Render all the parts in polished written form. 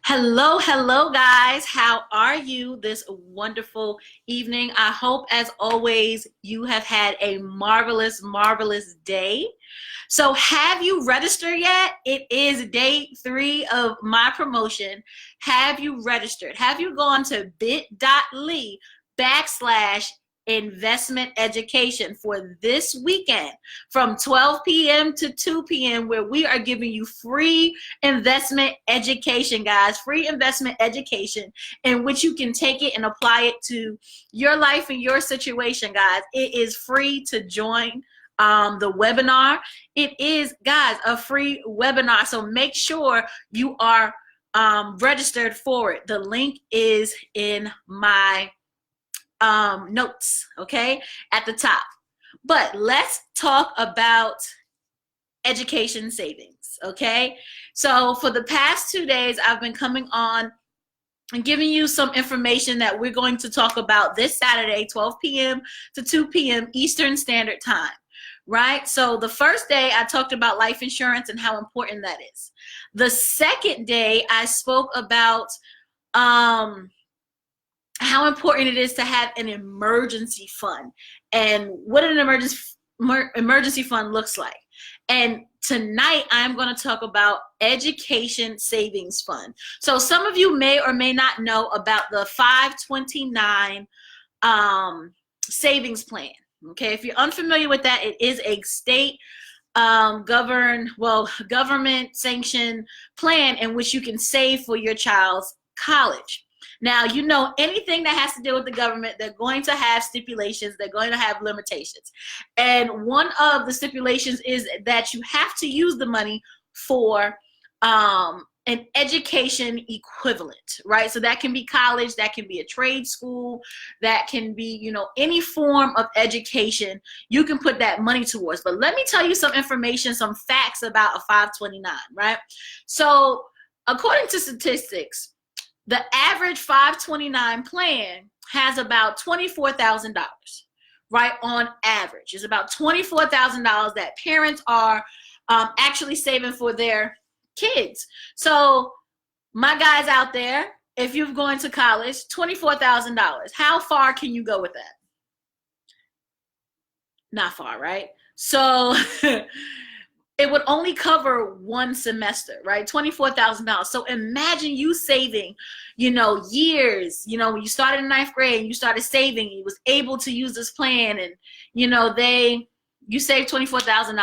Hello, hello, guys. How are you this wonderful evening? I hope, as always, you have had a marvelous, marvelous day. So, have you registered yet? It is day 3 of my promotion. Have you registered? Have you gone to bit.ly backslash investment education for this weekend from 12 p.m. to 2 p.m., where we are giving you free investment education, guys, free investment education in which you can take it and apply it to your life and your situation, guys. It is free to join the webinar. It is, guys, a free webinar, so make sure you are registered for it. The link is in my notes, okay, at the top. But let's talk about education savings, okay? So for the past 2 days, I've been coming on and giving you some information that we're going to talk about this Saturday, 12 p.m. to 2 p.m. Eastern Standard Time, right? So the first day, I talked about life insurance and how important that is. The second day, I spoke about how important it is to have an emergency fund and what an emergency fund looks like. And tonight I'm going to talk about education savings fund. So some of you may or may not know about the 529 savings plan. Okay, if you're unfamiliar with that, it is a state government sanctioned plan in which you can save for your child's college. Now, you know, anything that has to do with the government, they're going to have stipulations, they're going to have limitations. And one of the stipulations is that you have to use the money for an education equivalent, right? So that can be college, that can be a trade school, that can be, you know, any form of education you can put that money towards. But let me tell you some information, some facts about a 529, right? So according to statistics, the average 529 plan has about $24,000, right? On average, it's about $24,000 that parents are actually saving for their kids. So my guys out there, if you're going to college, $24,000, how far can you go with that? Not far, right? So it would only cover one semester, right? $24,000. So imagine you saving, you know, years, you know, when you started in 9th grade and you started saving, you was able to use this plan and, you know, you saved $24,000.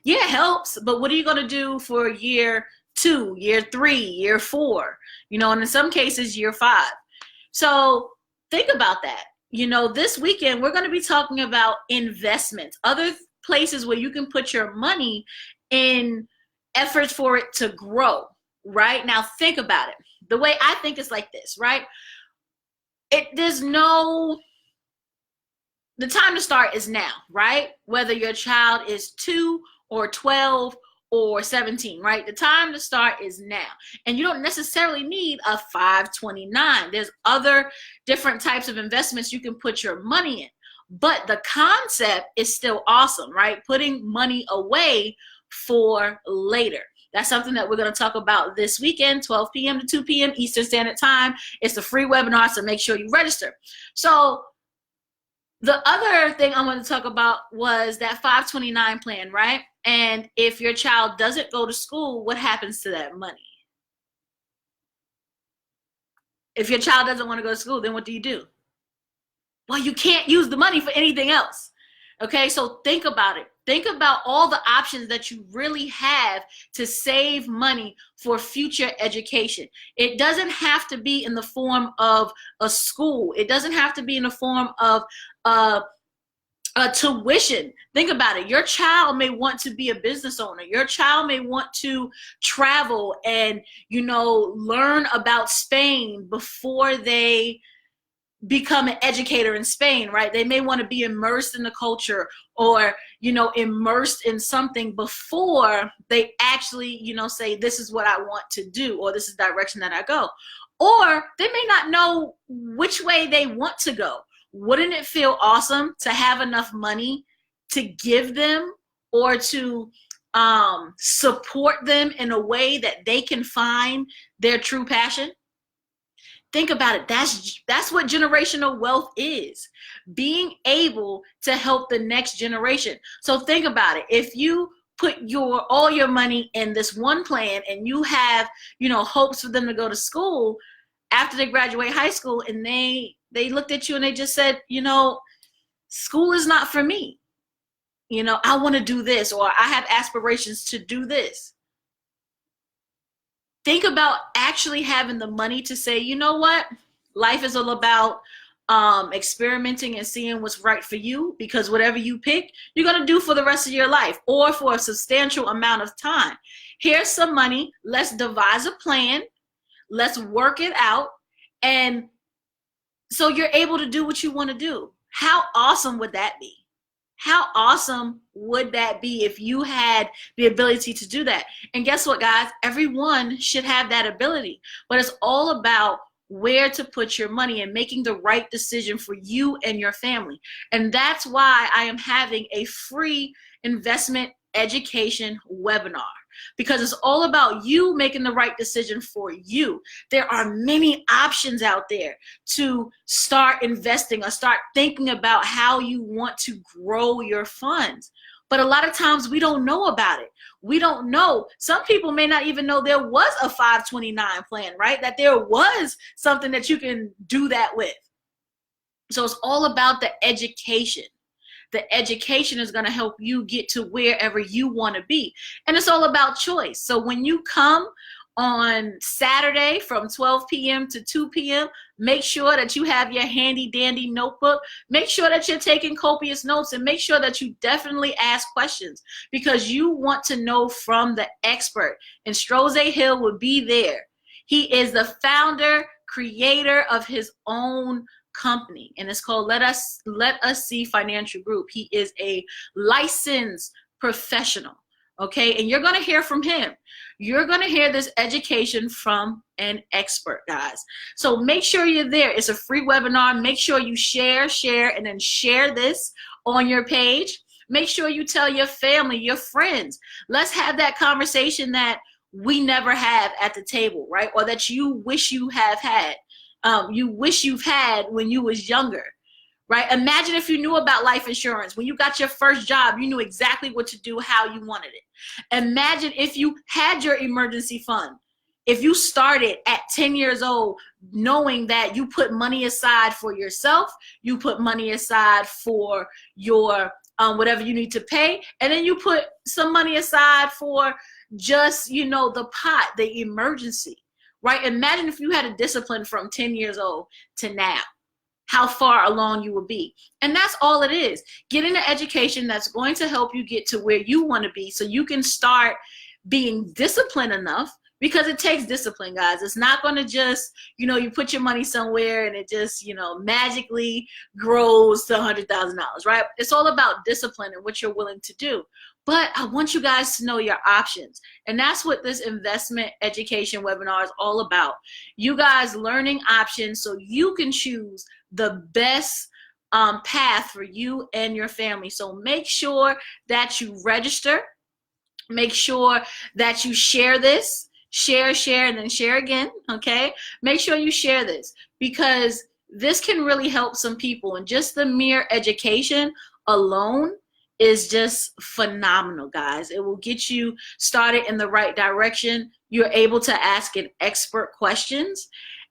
Yeah, it helps, but what are you going to do for year 2, year 3, year 4, you know, and in some cases, year 5. So think about that. You know, this weekend, we're going to be talking about investments, other places where you can put your money in efforts for it to grow, right? Now think about it. The way I think is like this, right? The time to start is now, right? Whether your child is 2 or 12 or 17, right? The time to start is now. And you don't necessarily need a 529. There's other different types of investments you can put your money in. But the concept is still awesome, right? Putting money away for later. That's something that we're going to talk about this weekend, 12 p.m. to 2 p.m. Eastern Standard Time. It's a free webinar, so make sure you register. So the other thing I want to talk about was that 529 plan, right? And if your child doesn't go to school, what happens to that money? If your child doesn't want to go to school, then what do you do? Well, you can't use the money for anything else. Okay, so think about it. Think about all the options that you really have to save money for future education. It doesn't have to be in the form of a school. It doesn't have to be in the form of a tuition. Think about it. Your child may want to be a business owner. Your child may want to travel and, you know, learn about Spain before they become an educator in Spain, right? They may want to be immersed in the culture or, you know, immersed in something before they actually, you know, say, this is what I want to do, or this is the direction that I go. Or they may not know which way they want to go. Wouldn't it feel awesome to have enough money to give them or to support them in a way that they can find their true passion. Think about it. That's what generational wealth is. Being able to help the next generation. So think about it. If you put all your money in this one plan and you have, hopes for them to go to school after they graduate high school, and they looked at you and they just said, school is not for me. I want to do this, or I have aspirations to do this. Think about actually having the money to say, you know what? Life is all about experimenting and seeing what's right for you, because whatever you pick, you're going to do for the rest of your life or for a substantial amount of time. Here's some money. Let's devise a plan. Let's work it out. And so you're able to do what you want to do. How awesome would that be? How awesome would that be if you had the ability to do that? And guess what, guys? Everyone should have that ability. But it's all about where to put your money and making the right decision for you and your family. And that's why I am having a free investment education webinar, because it's all about you making the right decision for you. There are many options out there to start investing or start thinking about how you want to grow your funds. But a lot of times we don't know about it. We don't know. Some people may not even know there was a 529 plan, right? That there was something that you can do that with. So it's all about the education. The education is going to help you get to wherever you want to be. And it's all about choice. So when you come on Saturday from 12 p.m. to 2 p.m., make sure that you have your handy dandy notebook. Make sure that you're taking copious notes, and make sure that you definitely ask questions, because you want to know from the expert. And Strose Hill will be there. He is the founder, creator of his own company, and it's called Let Us See Financial Group. He is a licensed professional, okay? And you're going to hear from him. You're going to hear this education from an expert, guys. So make sure you're there. It's a free webinar. Make sure you share, and then share this on your page. Make sure you tell your family, your friends. Let's have that conversation that we never have at the table, right? Or that you wish you have had. You wish you've had when you was younger, right? Imagine if you knew about life insurance. When you got your first job, you knew exactly what to do, how you wanted it. Imagine if you had your emergency fund. If you started at 10 years old, knowing that you put money aside for yourself, you put money aside for your whatever you need to pay, and then you put some money aside for just, the pot, the emergency. Right? Imagine if you had a discipline from 10 years old to now, how far along you would be. And that's all it is. Getting an education that's going to help you get to where you want to be, so you can start being disciplined enough, because it takes discipline, guys. It's not going to just, you put your money somewhere and it just, magically grows to $100,000, right? It's all about discipline and what you're willing to do. But I want you guys to know your options. And that's what this investment education webinar is all about. You guys learning options so you can choose the best path for you and your family. So make sure that you register. Make sure that you share this. Share, and then share again, okay? Make sure you share this, because this can really help some people. And just the mere education alone is just phenomenal, guys. It will get you started in the right direction. You're able to ask an expert questions,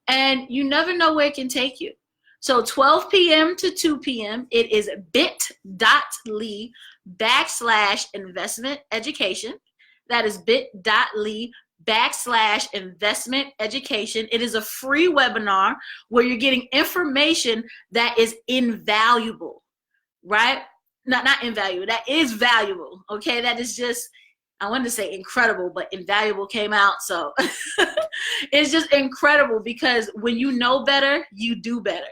and you never know where it can take you. So 12 p.m. to 2 p.m., it is bit.ly/investment education. That is bit.ly/investment education. It is a free webinar where you're getting information that is invaluable, right? Not invaluable, that is valuable, okay? That is just, I wanted to say incredible, but invaluable came out, so it's just incredible, because when you know better, you do better.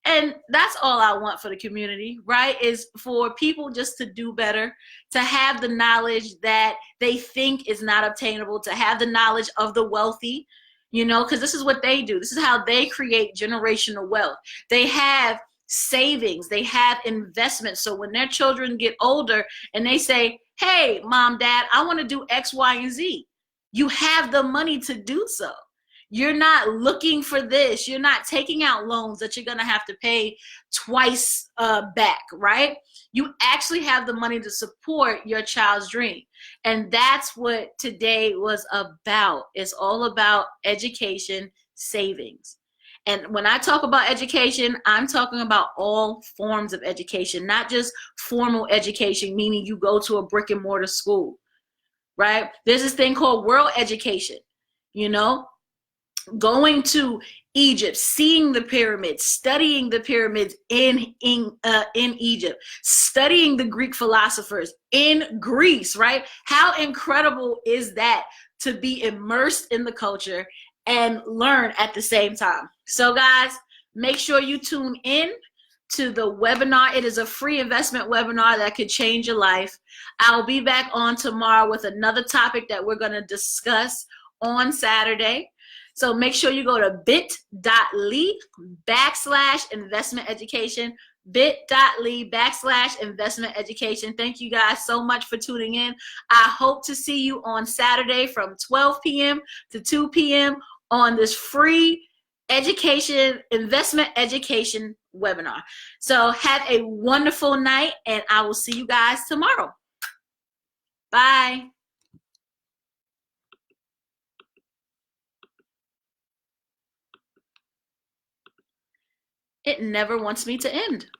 And that's all I want for the community, right? Is for people just to do better, to have the knowledge that they think is not obtainable, to have the knowledge of the wealthy, because this is what they do. This is how they create generational wealth. They have savings, they have investments. So when their children get older and they say, Hey, mom, dad, I want to do X, Y, and Z. You have the money to do so. You're not looking for this. You're not taking out loans that you're going to have to pay twice back, right? You actually have the money to support your child's dream. And that's what today was about. It's all about education, savings. And when I talk about education, I'm talking about all forms of education, not just formal education, meaning you go to a brick and mortar school, right? There's this thing called world education, you know, going to Egypt, seeing the pyramids, studying the pyramids in Egypt, studying the Greek philosophers in Greece, right? How incredible is that to be immersed in the culture and learn at the same time? So guys, make sure you tune in to the webinar. It is a free investment webinar that could change your life. I'll be back on tomorrow with another topic that we're going to discuss on Saturday. So make sure you go to bit.ly/investment education, bit.ly/investment education. Thank you guys so much for tuning in. I hope to see you on Saturday from 12 p.m. to 2 p.m. on this free investment education webinar. So have a wonderful night, and I will see you guys tomorrow. Bye. It never wants me to end.